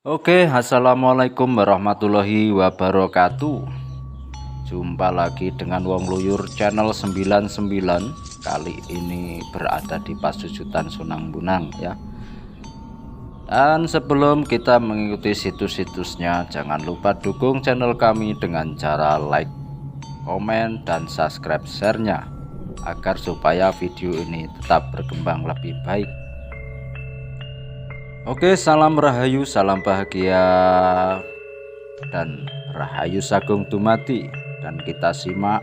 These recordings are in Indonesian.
Oke, assalamualaikum warahmatullahi wabarakatuh. Jumpa lagi dengan Wong Luyur channel 99. Kali ini berada di Pasujutan Sunang Bonang ya. Dan sebelum kita mengikuti situs-situsnya, jangan lupa dukung channel kami dengan cara like, komen, dan subscribe share-nya agar supaya video ini tetap berkembang lebih baik. Oke, salam rahayu, salam bahagia, dan rahayu sagung dumati. Dan kita simak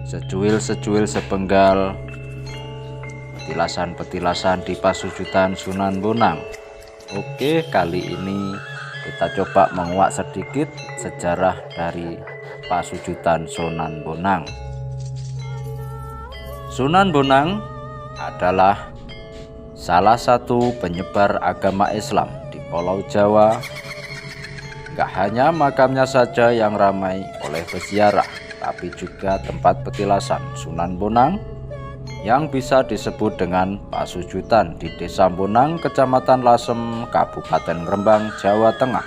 secuil-secuil sepenggal petilasan-petilasan di Pasujutan Sunan Bonang. Oke, kali ini kita coba menguak sedikit sejarah dari Pasujutan Sunan Bonang. Sunan Bonang adalah salah satu penyebar agama Islam di Pulau Jawa. Gak hanya makamnya saja yang ramai oleh peziarah, tapi juga tempat petilasan Sunan Bonang yang bisa disebut dengan Pasujutan di Desa Bonang, Kecamatan Lasem, Kabupaten Rembang, Jawa Tengah.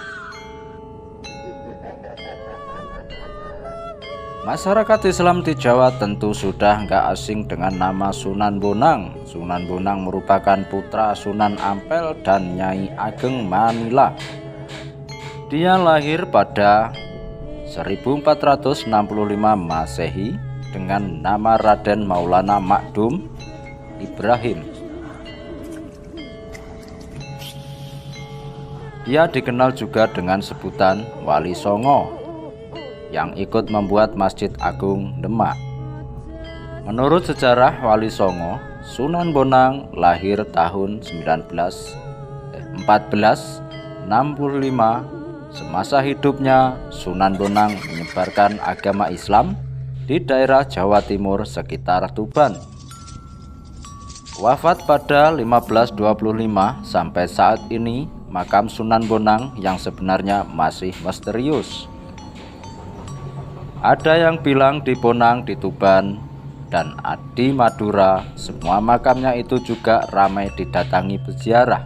Masyarakat Islam di Jawa tentu sudah nggak asing dengan nama Sunan Bonang. Sunan Bonang merupakan putra Sunan Ampel dan Nyai Ageng Manila. Dia lahir pada 1465 Masehi dengan nama Raden Maulana Makdum Ibrahim. Dia dikenal juga dengan sebutan Wali Songo yang ikut membuat Masjid Agung Demak. Menurut sejarah Wali Songo, Sunan Bonang lahir tahun 1465. Semasa hidupnya, Sunan Bonang menyebarkan agama Islam di daerah Jawa Timur sekitar Tuban. Wafat pada 1525. Sampai saat ini, makam Sunan Bonang yang sebenarnya masih misterius. Ada yang bilang di Bonang, di Tuban, dan di Madura. Semua makamnya itu juga ramai didatangi peziarah.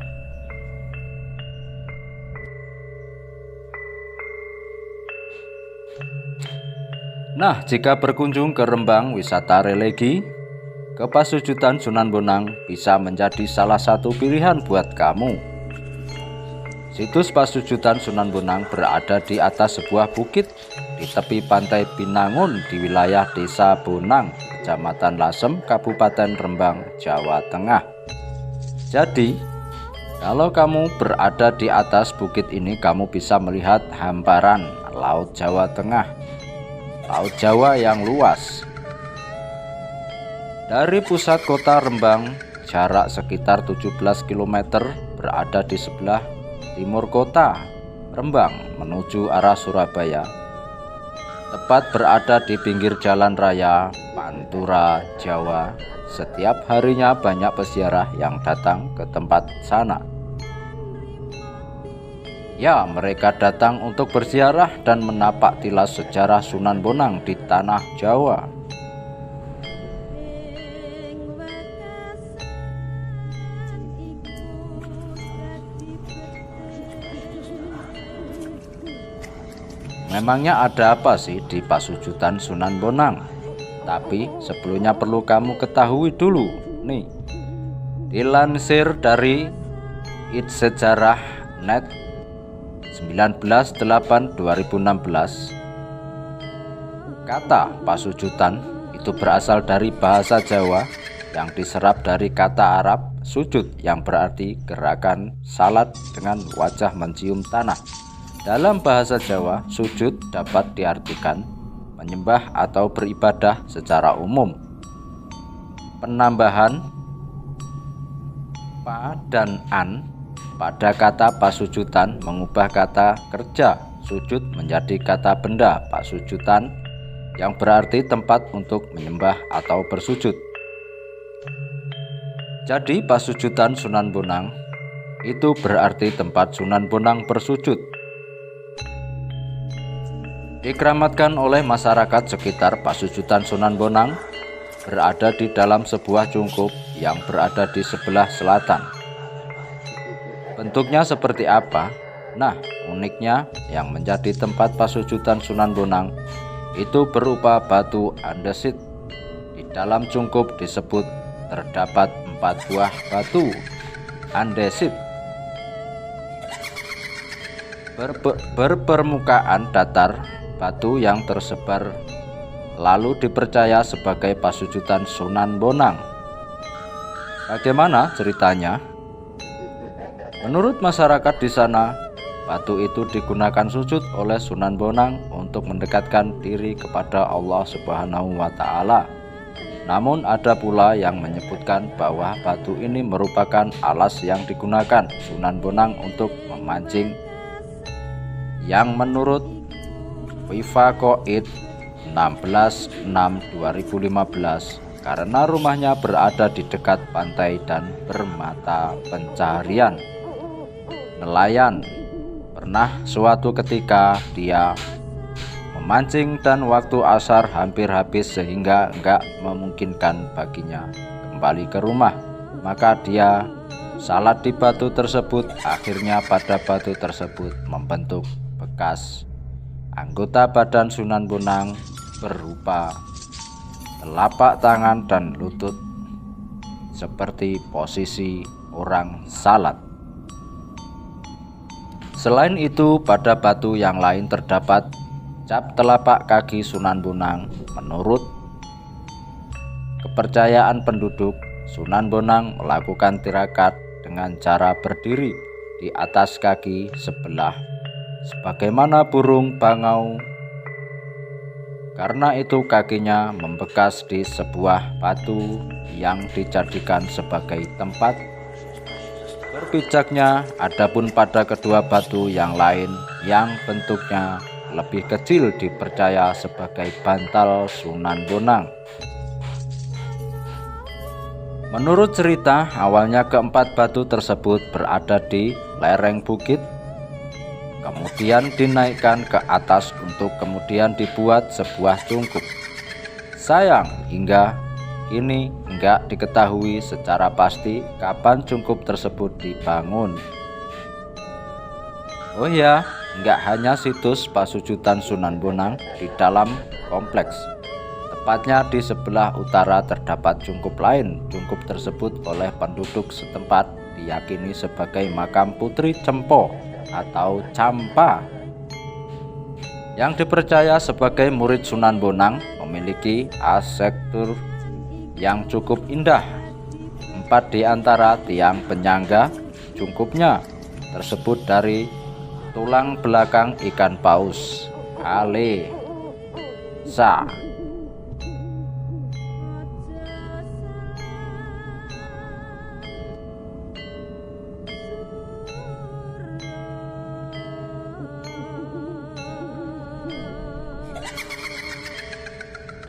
Nah, jika berkunjung ke Rembang wisata religi, ke Pasujutan Sunan Bonang bisa menjadi salah satu pilihan buat kamu. Situs Pasujutan Sunan Bonang berada di atas sebuah bukit di tepi pantai Binangun di wilayah Desa Bonang, Kecamatan Lasem, Kabupaten Rembang, Jawa Tengah. Jadi, kalau kamu berada di atas bukit ini, kamu bisa melihat hamparan Laut Jawa Tengah, Laut Jawa yang luas. Dari pusat kota Rembang, jarak sekitar 17 km berada di sebelah timur kota Rembang menuju arah Surabaya. Tepat berada di pinggir jalan raya Pantura, Jawa. Setiap harinya banyak peziarah yang datang ke tempat sana. Ya, mereka datang untuk berziarah dan menapak tilas sejarah Sunan Bonang di tanah Jawa. Memangnya ada apa sih di Pasujutan Sunan Bonang? Tapi sebelumnya perlu kamu ketahui dulu nih. Dilansir dari itsejarah.net 19/8/2016, kata Pasujutan itu berasal dari bahasa Jawa yang diserap dari kata Arab sujud yang berarti gerakan salat dengan wajah mencium tanah. Dalam bahasa Jawa, sujud dapat diartikan menyembah atau beribadah secara umum. Penambahan pa dan an pada kata Pasujutan mengubah kata kerja sujud menjadi kata benda Pasujutan yang berarti tempat untuk menyembah atau bersujud. Jadi Pasujutan Sunan Bonang itu berarti tempat Sunan Bonang bersujud. Dikeramatkan oleh masyarakat sekitar, Pasujutan Sunan Bonang berada di dalam sebuah cungkup yang berada di sebelah selatan. Bentuknya seperti apa? Nah, uniknya yang menjadi tempat pasujudan Sunan Bonang itu berupa batu andesit. Di dalam cungkup disebut terdapat 4 buah batu andesit berpermukaan datar. Batu yang tersebar lalu dipercaya sebagai pasujudan Sunan Bonang. Bagaimana ceritanya? Menurut masyarakat di sana, batu itu digunakan sujud oleh Sunan Bonang untuk mendekatkan diri kepada Allah Subhanahu wa Ta'ala. Namun ada pula yang menyebutkan bahwa batu ini merupakan alas yang digunakan Sunan Bonang untuk memancing, yang menurut Wifakoid 16/6/2015 karena rumahnya berada di dekat pantai dan bermata pencaharian nelayan. Pernah suatu ketika dia memancing dan waktu asar hampir habis sehingga enggak memungkinkan baginya kembali ke rumah. Maka dia salat di batu tersebut. Akhirnya pada batu tersebut membentuk bekas anggota badan Sunan Bonang berupa telapak tangan dan lutut seperti posisi orang salat. Selain itu, pada batu yang lain terdapat cap telapak kaki Sunan Bonang. Menurut kepercayaan penduduk, Sunan Bonang melakukan tirakat dengan cara berdiri di atas kaki sebelah sebagaimana burung bangau. Karena itu kakinya membekas di sebuah batu yang dijadikan sebagai tempat berpijaknya. Adapun pada kedua batu yang lain yang bentuknya lebih kecil dipercaya sebagai bantal Sunan Bonang. Menurut cerita, awalnya keempat batu tersebut berada di lereng bukit, kemudian dinaikkan ke atas untuk kemudian dibuat sebuah cungkup. Sayang, hingga kini enggak diketahui secara pasti kapan cungkup tersebut dibangun. Oh ya, enggak hanya situs pasujudan Sunan Bonang di dalam kompleks. Tepatnya di sebelah utara terdapat cungkup lain. Cungkup tersebut oleh penduduk setempat diyakini sebagai makam Putri Cempo atau Campa, yang dipercaya sebagai murid Sunan Bonang, memiliki arsitektur yang cukup indah. 4 di antara tiang penyangga cungkupnya tersebut dari tulang belakang ikan paus Alesa.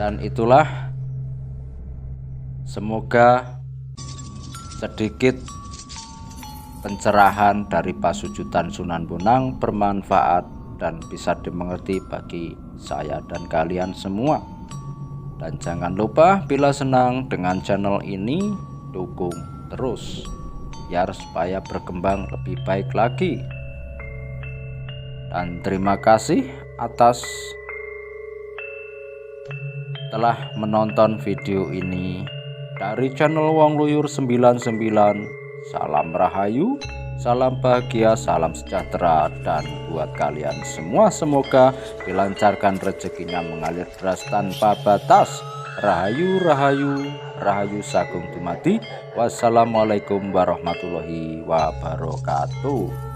Dan itulah, semoga sedikit pencerahan dari pasujudan Sunan Bonang bermanfaat dan bisa dimengerti bagi saya dan kalian semua. Dan jangan lupa bila senang dengan channel ini, dukung terus biar supaya berkembang lebih baik lagi. Dan terima kasih atas telah menonton video ini dari channel Wong Luyur 99. Salam rahayu, salam bahagia, salam sejahtera, dan buat kalian semua semoga dilancarkan rezekinya mengalir deras tanpa batas. Rahayu, rahayu, rahayu sagung dumadi. Wassalamualaikum warahmatullahi wabarakatuh.